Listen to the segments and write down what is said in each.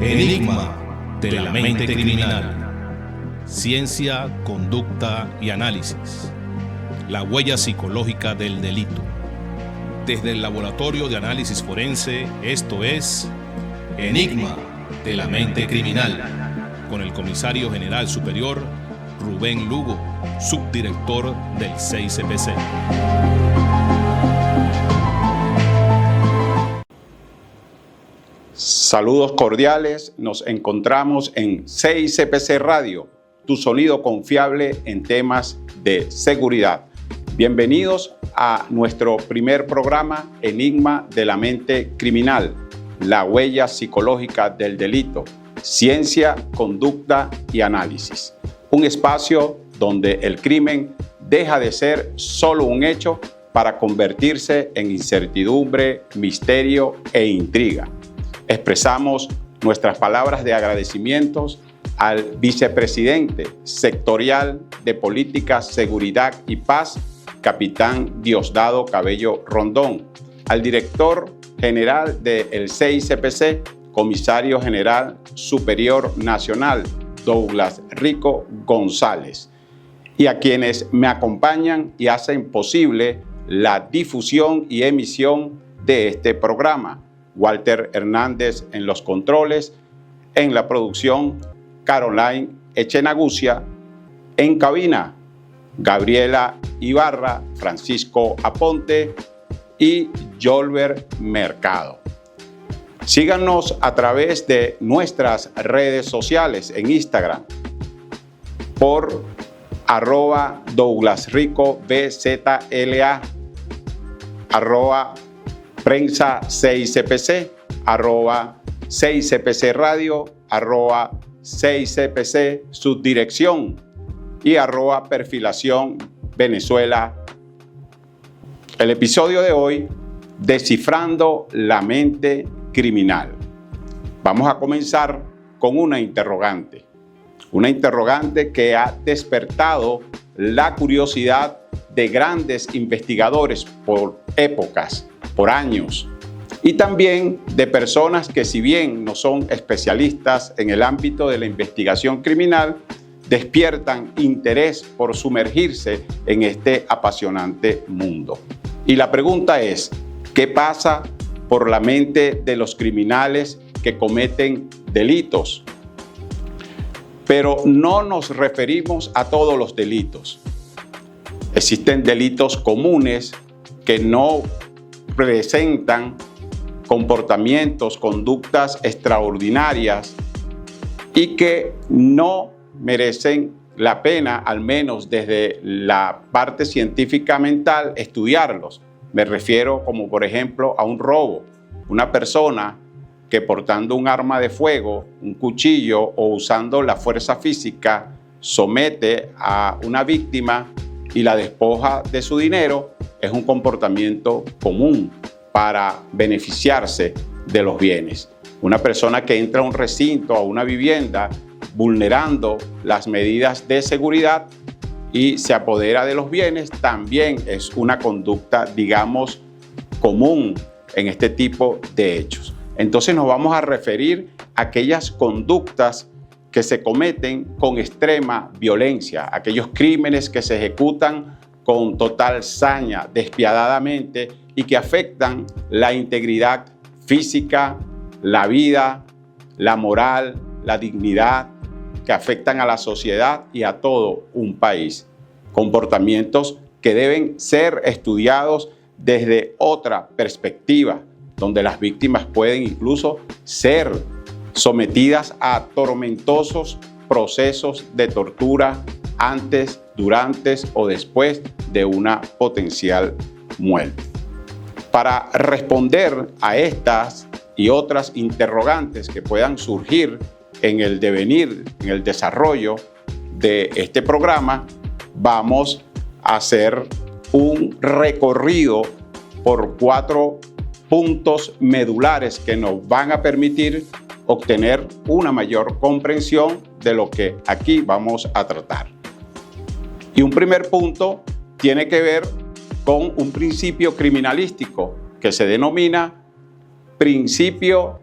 Enigma de la mente criminal. Ciencia, conducta y análisis. La huella psicológica del delito. Desde el Laboratorio de Análisis Forense, esto es Enigma de la mente criminal, con el Comisario General Superior Rubén Lugo, subdirector del CICPC. Saludos cordiales, nos encontramos en CICPC Radio, tu sonido confiable en temas de seguridad. Bienvenidos a nuestro primer programa, Enigma de la mente criminal, la huella psicológica del delito, ciencia, conducta y análisis. Un espacio donde el crimen deja de ser solo un hecho para convertirse en incertidumbre, misterio e intriga. Expresamos nuestras palabras de agradecimientos al vicepresidente sectorial de Política, Seguridad y Paz, capitán Diosdado Cabello Rondón, al director general del CICPC, comisario general superior nacional, Douglas Rico González, y a quienes me acompañan y hacen posible la difusión y emisión de este programa. Walter Hernández en los controles, en la producción Caroline Echenagucia, en cabina Gabriela Ibarra, Francisco Aponte y Jolber Mercado. Síganos a través de nuestras redes sociales en Instagram por @DouglasRicoBZLA, @Prensa CICPC, @CICPC Radio, @CICPC Subdirección y @Perfilación Venezuela. El episodio de hoy, descifrando la mente criminal. Vamos a comenzar con una interrogante que ha despertado la curiosidad de grandes investigadores por épocas, por años, y también de personas que, si bien no son especialistas en el ámbito de la investigación criminal, despiertan interés por sumergirse en este apasionante mundo. Y la pregunta es, ¿qué pasa por la mente de los criminales que cometen delitos? Pero no nos referimos a todos los delitos. Existen delitos comunes que no presentan comportamientos, conductas extraordinarias y que no merecen la pena, al menos desde la parte científica mental, estudiarlos. Me refiero como por ejemplo a un robo. Una persona que portando un arma de fuego, un cuchillo o usando la fuerza física somete a una víctima y la despoja de su dinero, es un comportamiento común para beneficiarse de los bienes. Una persona que entra a un recinto, a una vivienda, vulnerando las medidas de seguridad y se apodera de los bienes, también es una conducta, digamos, común en este tipo de hechos. Entonces nos vamos a referir a aquellas conductas que se cometen con extrema violencia, aquellos crímenes que se ejecutan con total saña, despiadadamente, y que afectan la integridad física, la vida, la moral, la dignidad, que afectan a la sociedad y a todo un país. Comportamientos que deben ser estudiados desde otra perspectiva, donde las víctimas pueden incluso ser sometidas a tormentosos procesos de tortura antes, durante o después de una potencial muerte. Para responder a estas y otras interrogantes que puedan surgir en el devenir, en el desarrollo de este programa, vamos a hacer un recorrido por 4 puntos medulares que nos van a permitir obtener una mayor comprensión de lo que aquí vamos a tratar. Y un primer punto tiene que ver con un principio criminalístico que se denomina principio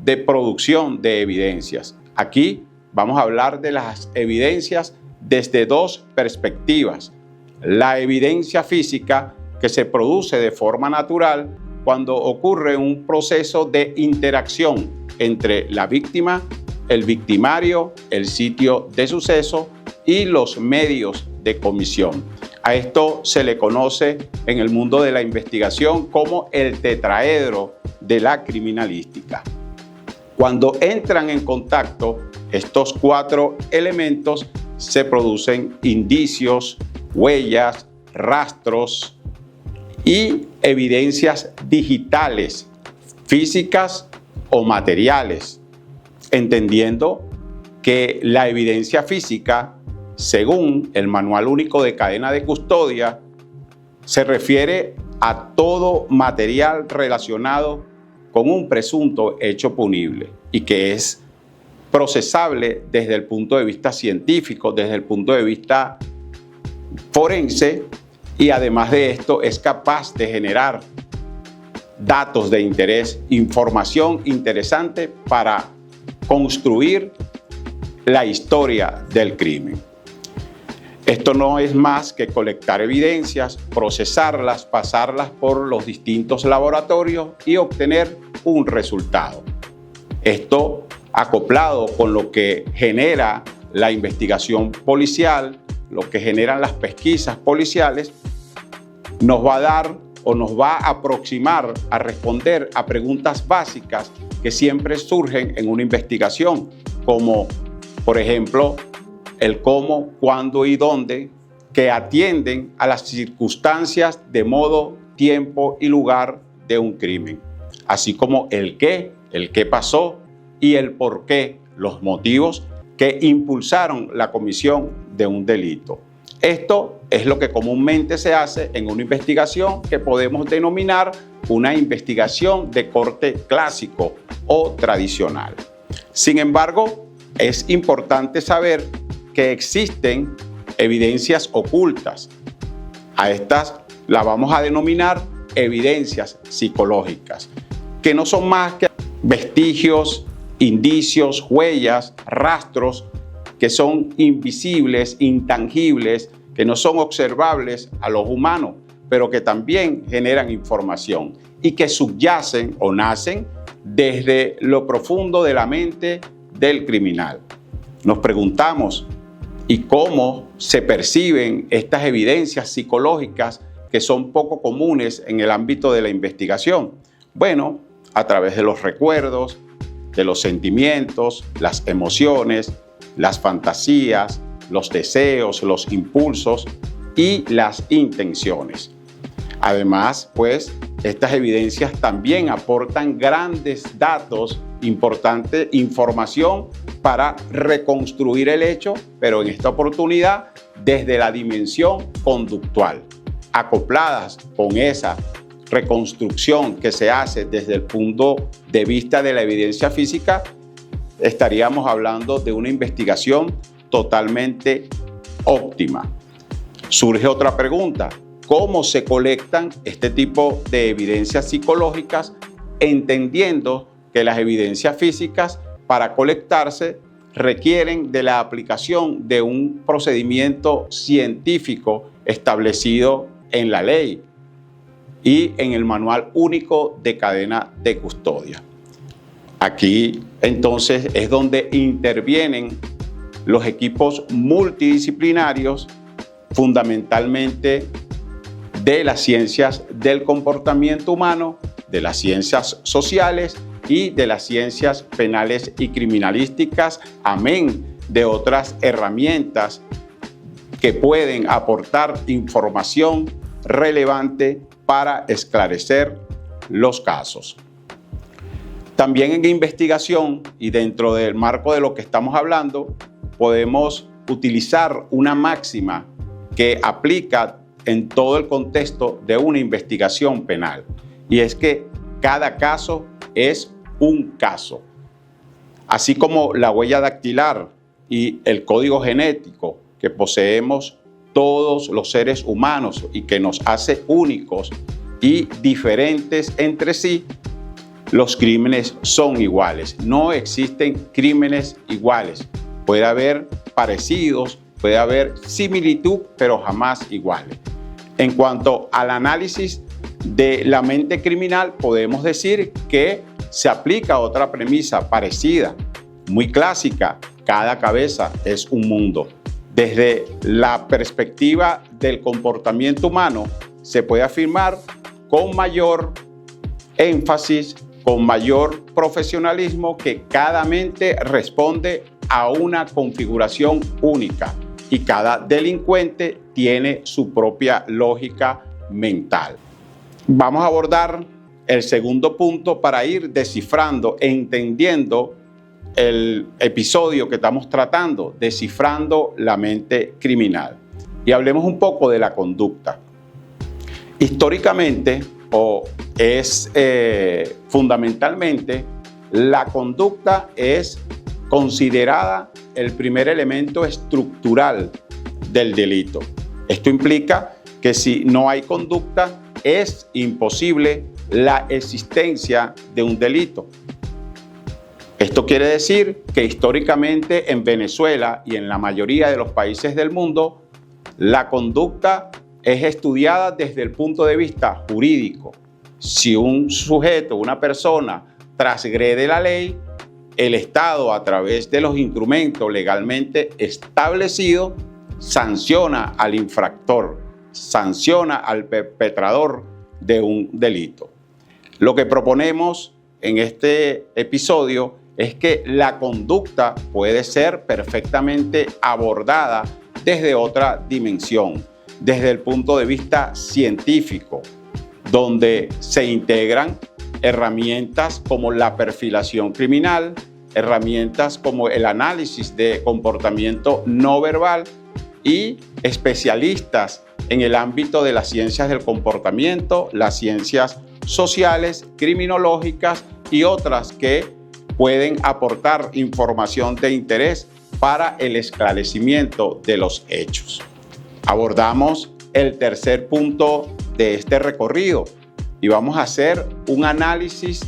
de producción de evidencias. Aquí vamos a hablar de las evidencias desde dos perspectivas. La evidencia física, que se produce de forma natural cuando ocurre un proceso de interacción entre la víctima, el victimario, el sitio de suceso y los medios de comisión. A esto se le conoce en el mundo de la investigación como el tetraedro de la criminalística. Cuando entran en contacto estos cuatro elementos, se producen indicios, huellas, rastros y evidencias digitales, físicas o materiales, entendiendo que la evidencia física, según el Manual Único de Cadena de Custodia, se refiere a todo material relacionado con un presunto hecho punible y que es procesable desde el punto de vista científico, desde el punto de vista forense, y además de esto es capaz de generar datos de interés, información interesante para construir la historia del crimen. Esto no es más que colectar evidencias, procesarlas, pasarlas por los distintos laboratorios y obtener un resultado. Esto acoplado con lo que genera la investigación policial, lo que generan las pesquisas policiales, nos va a dar o nos va a aproximar a responder a preguntas básicas que siempre surgen en una investigación, como por ejemplo el cómo, cuándo y dónde, que atienden a las circunstancias de modo, tiempo y lugar de un crimen, así como el qué pasó y el por qué, los motivos que impulsaron la comisión de un delito. Esto es lo que comúnmente se hace en una investigación que podemos denominar una investigación de corte clásico o tradicional. Sin embargo, es importante saber que existen evidencias ocultas. A estas las vamos a denominar evidencias psicológicas, que no son más que vestigios, indicios, huellas, rastros que son invisibles, intangibles, que no son observables a los humanos, pero que también generan información y que subyacen o nacen desde lo profundo de la mente del criminal. Nos preguntamos, ¿y cómo se perciben estas evidencias psicológicas que son poco comunes en el ámbito de la investigación? Bueno, a través de los recuerdos, de los sentimientos, las emociones, las fantasías, los deseos, los impulsos y las intenciones. Además, pues, estas evidencias también aportan grandes datos, importante información para reconstruir el hecho, pero en esta oportunidad desde la dimensión conductual, acopladas con esa reconstrucción que se hace desde el punto de vista de la evidencia física. Estaríamos hablando de una investigación totalmente óptima. Surge otra pregunta: ¿cómo se colectan este tipo de evidencias psicológicas, entendiendo que las evidencias físicas para colectarse requieren de la aplicación de un procedimiento científico establecido en la ley y en el Manual Único de Cadena de Custodia? Aquí entonces es donde intervienen los equipos multidisciplinarios, fundamentalmente de las ciencias del comportamiento humano, de las ciencias sociales y de las ciencias penales y criminalísticas, amén de otras herramientas que pueden aportar información relevante para esclarecer los casos. También en investigación y dentro del marco de lo que estamos hablando, podemos utilizar una máxima que aplica en todo el contexto de una investigación penal, y es que cada caso es un caso. Así como la huella dactilar y el código genético que poseemos todos los seres humanos y que nos hace únicos y diferentes entre sí, los crímenes son iguales. No existen crímenes iguales. Puede haber parecidos, puede haber similitud, pero jamás iguales. En cuanto al análisis de la mente criminal, podemos decir que se aplica otra premisa parecida, muy clásica: cada cabeza es un mundo. Desde la perspectiva del comportamiento humano, se puede afirmar con mayor énfasis, con mayor profesionalismo, que cada mente responde a una configuración única y cada delincuente tiene su propia lógica mental. Vamos a abordar el segundo punto para ir descifrando, entendiendo el episodio que estamos tratando, descifrando la mente criminal. Y hablemos un poco de la conducta. Históricamente, fundamentalmente, la conducta es considerada el primer elemento estructural del delito. Esto implica que si no hay conducta, es imposible la existencia de un delito. Esto quiere decir que históricamente en Venezuela y en la mayoría de los países del mundo, la conducta es estudiada desde el punto de vista jurídico. Si un sujeto, una persona, transgrede la ley, el Estado, a través de los instrumentos legalmente establecidos, sanciona al infractor, sanciona al perpetrador de un delito. Lo que proponemos en este episodio es que la conducta puede ser perfectamente abordada desde otra dimensión, desde el punto de vista científico, donde se integran herramientas como la perfilación criminal, herramientas como el análisis de comportamiento no verbal y especialistas en el ámbito de las ciencias del comportamiento, las ciencias sociales, criminológicas y otras que pueden aportar información de interés para el esclarecimiento de los hechos. Abordamos el tercer punto de este recorrido y vamos a hacer un análisis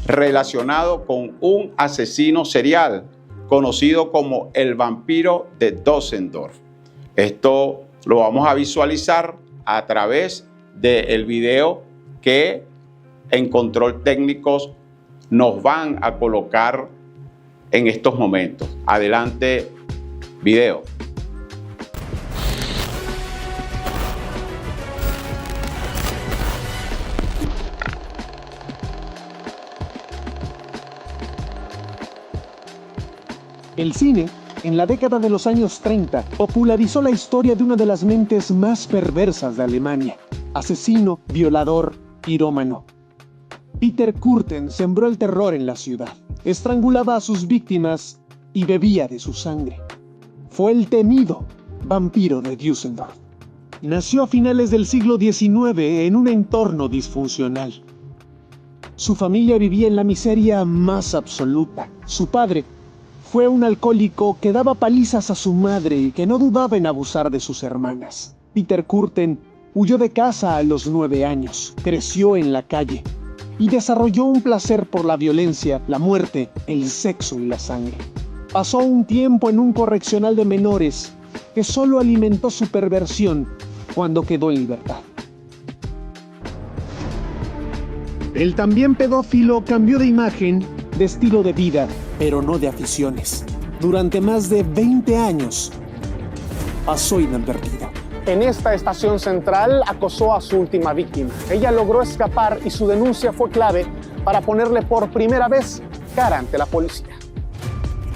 relacionado con un asesino serial conocido como el vampiro de Düsseldorf. Esto lo vamos a visualizar a través del video que en control técnicos nos van a colocar en estos momentos. Adelante, video. El cine, en la década de los años 30, popularizó la historia de una de las mentes más perversas de Alemania: asesino, violador, pirómano. Peter Kürten sembró el terror en la ciudad, estrangulaba a sus víctimas y bebía de su sangre. Fue el temido vampiro de Düsseldorf. Nació a finales del siglo XIX en un entorno disfuncional. Su familia vivía en la miseria más absoluta. Su padre fue un alcohólico que daba palizas a su madre y que no dudaba en abusar de sus hermanas. Peter Kürten huyó de casa a los 9 años, creció en la calle y desarrolló un placer por la violencia, la muerte, el sexo y la sangre. Pasó un tiempo en un correccional de menores que solo alimentó su perversión cuando quedó en libertad. El también pedófilo cambió de imagen, de estilo de vida, pero no de aficiones. Durante más de 20 años pasó inadvertido. En esta estación central acosó a su última víctima. Ella logró escapar y su denuncia fue clave para ponerle por primera vez cara ante la policía.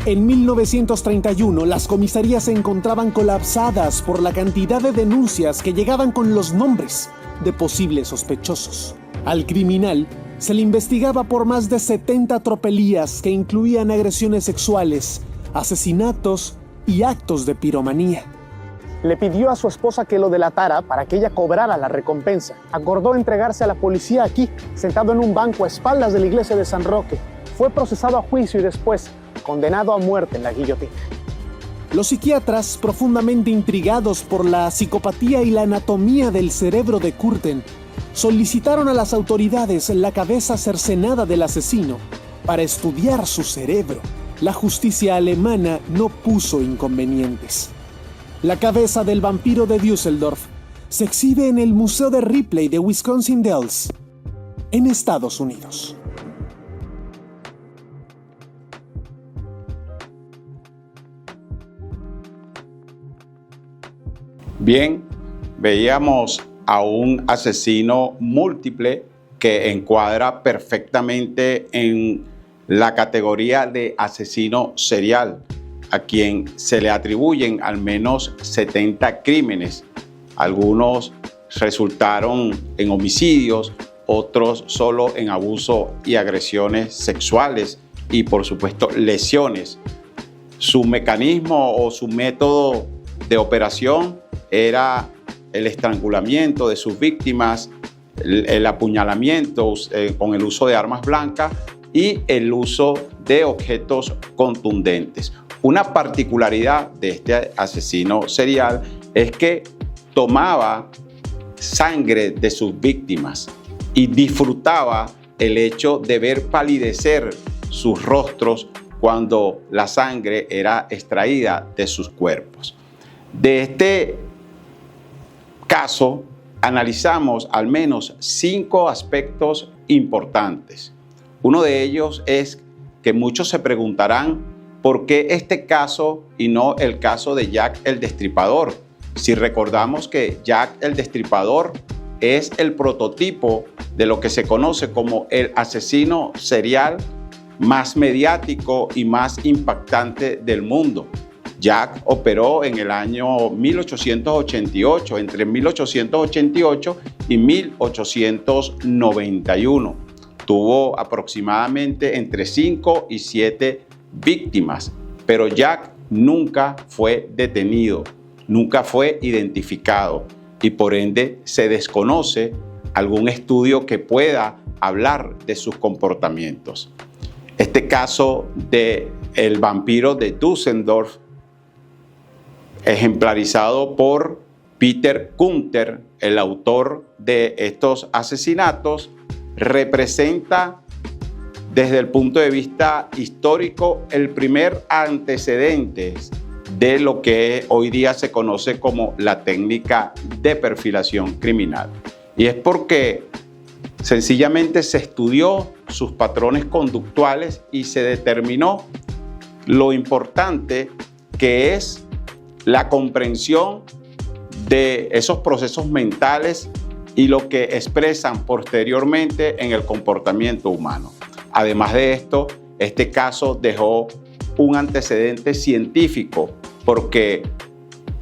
En 1931, las comisarías se encontraban colapsadas por la cantidad de denuncias que llegaban con los nombres de posibles sospechosos. Al criminal se le investigaba por más de 70 tropelías que incluían agresiones sexuales, asesinatos y actos de piromanía. Le pidió a su esposa que lo delatara para que ella cobrara la recompensa. Acordó entregarse a la policía aquí, sentado en un banco a espaldas de la iglesia de San Roque. Fue procesado a juicio y después condenado a muerte en la guillotina. Los psiquiatras, profundamente intrigados por la psicopatía y la anatomía del cerebro de Kürten, solicitaron a las autoridades la cabeza cercenada del asesino para estudiar su cerebro. La justicia alemana no puso inconvenientes. La cabeza del vampiro de Düsseldorf se exhibe en el Museo de Ripley de Wisconsin Dells, en Estados Unidos. Bien, veíamos a un asesino múltiple que encuadra perfectamente en la categoría de asesino serial, a quien se le atribuyen al menos 70 crímenes. Algunos resultaron en homicidios, otros solo en abuso y agresiones sexuales y, por supuesto, lesiones. Su mecanismo o su método de operación era el estrangulamiento de sus víctimas, el apuñalamiento con el uso de armas blancas y el uso de objetos contundentes. Una particularidad de este asesino serial es que tomaba sangre de sus víctimas y disfrutaba el hecho de ver palidecer sus rostros cuando la sangre era extraída de sus cuerpos. De este caso analizamos al menos 5 aspectos importantes. Uno de ellos es que muchos se preguntarán por qué este caso y no el caso de Jack el Destripador. Si recordamos que Jack el Destripador es el prototipo de lo que se conoce como el asesino serial más mediático y más impactante del mundo. Jack operó en el año 1888, entre 1888 y 1891. Tuvo aproximadamente entre 5 y 7 víctimas, pero Jack nunca fue detenido, nunca fue identificado y por ende se desconoce algún estudio que pueda hablar de sus comportamientos. Este caso del vampiro de Düsseldorf, ejemplarizado por Peter Gunther, el autor de estos asesinatos, representa desde el punto de vista histórico el primer antecedente de lo que hoy día se conoce como la técnica de perfilación criminal. Y es porque sencillamente se estudió sus patrones conductuales y se determinó lo importante que es la comprensión de esos procesos mentales y lo que expresan posteriormente en el comportamiento humano. Además de esto, este caso dejó un antecedente científico porque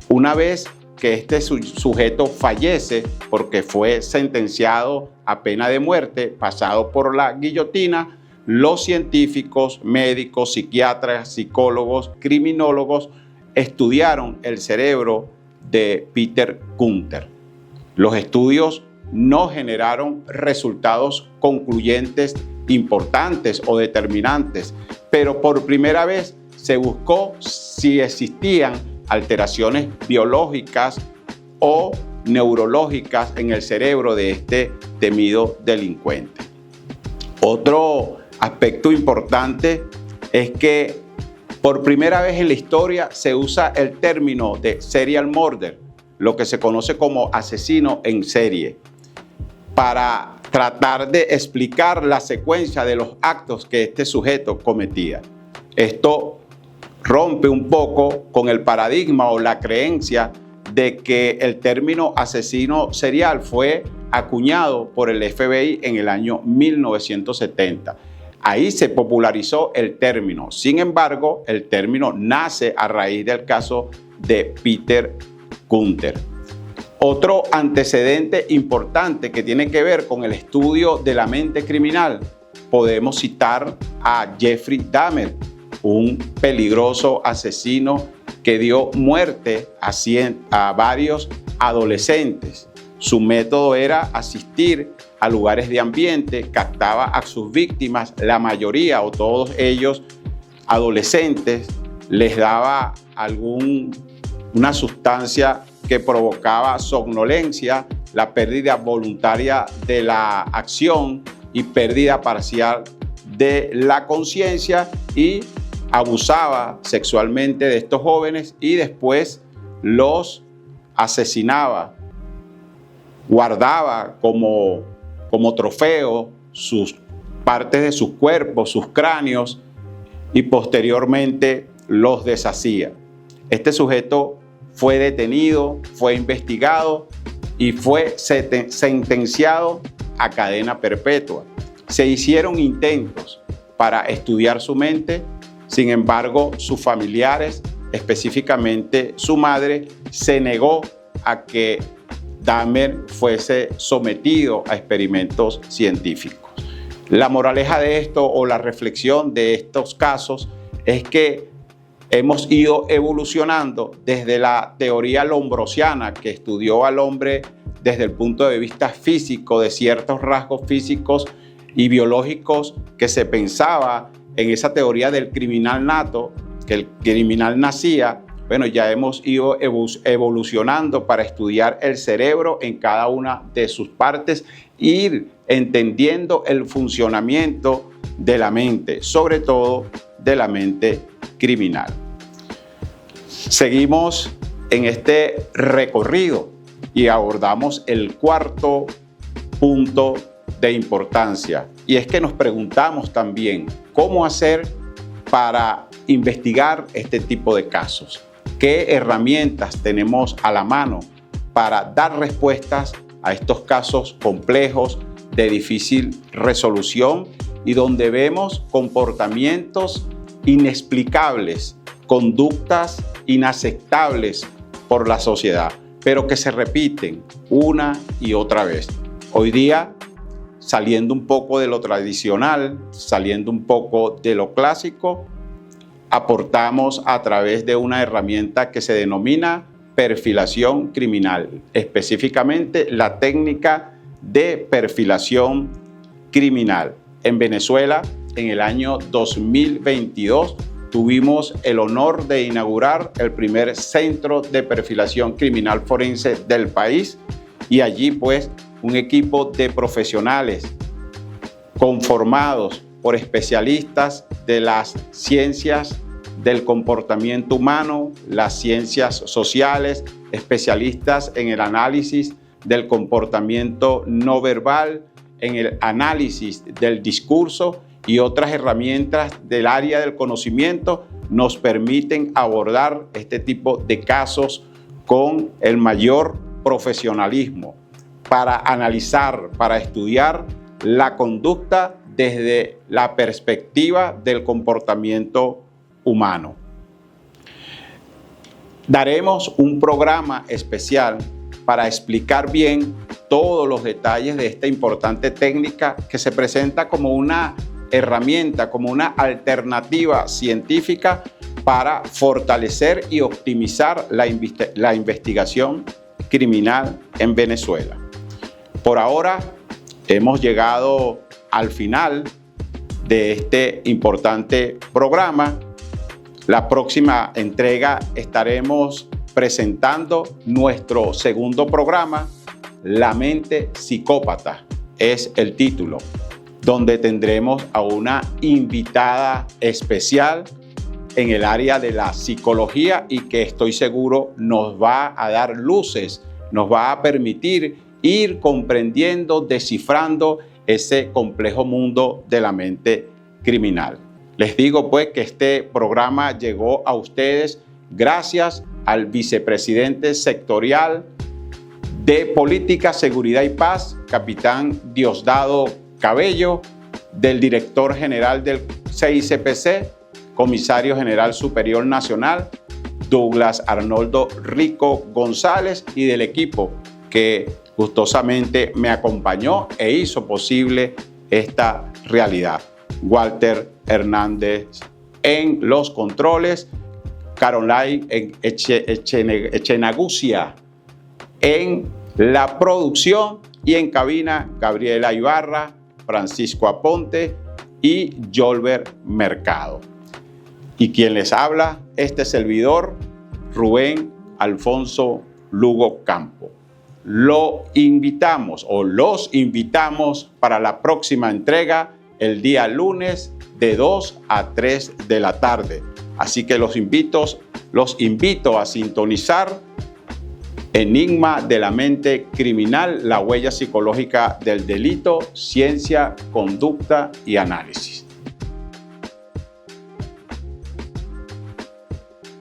una vez que este sujeto fallece porque fue sentenciado a pena de muerte, pasado por la guillotina, los científicos, médicos, psiquiatras, psicólogos, criminólogos estudiaron el cerebro de Peter Gunther. Los estudios no generaron resultados concluyentes, importantes o determinantes, pero por primera vez se buscó si existían alteraciones biológicas o neurológicas en el cerebro de este temido delincuente. Otro aspecto importante es que por primera vez en la historia se usa el término de serial murder, lo que se conoce como asesino en serie, para tratar de explicar la secuencia de los actos que este sujeto cometía. Esto rompe un poco con el paradigma o la creencia de que el término asesino serial fue acuñado por el FBI en el año 1970. Ahí se popularizó el término. Sin embargo, el término nace a raíz del caso de Peter Gunther. Otro antecedente importante que tiene que ver con el estudio de la mente criminal, podemos citar a Jeffrey Dahmer, un peligroso asesino que dio muerte a varios adolescentes. Su método era asistir a lugares de ambiente, captaba a sus víctimas, la mayoría o todos ellos adolescentes, les daba una sustancia que provocaba somnolencia la pérdida voluntaria de la acción y pérdida parcial de la conciencia, y abusaba sexualmente de estos jóvenes y después los asesinaba. Guardaba como trofeo sus partes de sus cuerpos, sus cráneos, y posteriormente los deshacía. Este sujeto fue detenido, fue investigado y fue sentenciado a cadena perpetua. Se hicieron intentos para estudiar su mente, sin embargo, sus familiares, específicamente su madre, se negó a que Dahmer fuese sometido a experimentos científicos. La moraleja de esto, o la reflexión de estos casos, es que hemos ido evolucionando desde la teoría lombrosiana, que estudió al hombre desde el punto de vista físico, de ciertos rasgos físicos y biológicos que se pensaba en esa teoría del criminal nato, que el criminal nacía. Bueno, ya hemos ido evolucionando para estudiar el cerebro en cada una de sus partes, ir entendiendo el funcionamiento de la mente, sobre todo de la mente criminal. Seguimos en este recorrido y abordamos el cuarto punto de importancia, y es que nos preguntamos también cómo hacer para investigar este tipo de casos. ¿Qué herramientas tenemos a la mano para dar respuestas a estos casos complejos, de difícil resolución, y donde vemos comportamientos inexplicables, conductas inaceptables por la sociedad, pero que se repiten una y otra vez? Hoy día, saliendo un poco de lo tradicional, saliendo un poco de lo clásico, aportamos a través de una herramienta que se denomina perfilación criminal, específicamente la técnica de perfilación criminal. En Venezuela, en el año 2022, tuvimos el honor de inaugurar el primer centro de perfilación criminal forense del país, y allí pues un equipo de profesionales conformados por especialistas de las ciencias del comportamiento humano, las ciencias sociales, especialistas en el análisis del comportamiento no verbal, en el análisis del discurso, y otras herramientas del área del conocimiento nos permiten abordar este tipo de casos con el mayor profesionalismo, para analizar, para estudiar la conducta desde la perspectiva del comportamiento humano. Daremos un programa especial para explicar bien todos los detalles de esta importante técnica, que se presenta como una herramienta, como una alternativa científica para fortalecer y optimizar la investigación criminal en Venezuela. Por ahora hemos llegado al final de este importante programa. La próxima entrega estaremos presentando nuestro segundo programa, La mente psicópata, es el título, donde tendremos a una invitada especial en el área de la psicología, y que estoy seguro nos va a dar luces, nos va a permitir ir comprendiendo, descifrando ese complejo mundo de la mente criminal. Les digo pues que este programa llegó a ustedes gracias al vicepresidente sectorial de Política, Seguridad y Paz, capitán Diosdado Cabello, del director general del CICPC, comisario general superior nacional, Douglas Arnoldo Rico González, y del equipo que gustosamente me acompañó e hizo posible esta realidad. Walter Hernández en los controles, Caroline Echenagucia en la producción, y en cabina Gabriela Ibarra, Francisco Aponte y Yolber Mercado. Y quien les habla, este servidor, Rubén Alfonso Lugo Campo. lo invitamos o los invitamos para la próxima entrega el día lunes de 2 a 3 de la tarde. Así que los invito a sintonizar Enigma de la mente criminal, la huella psicológica del delito, ciencia, conducta y análisis.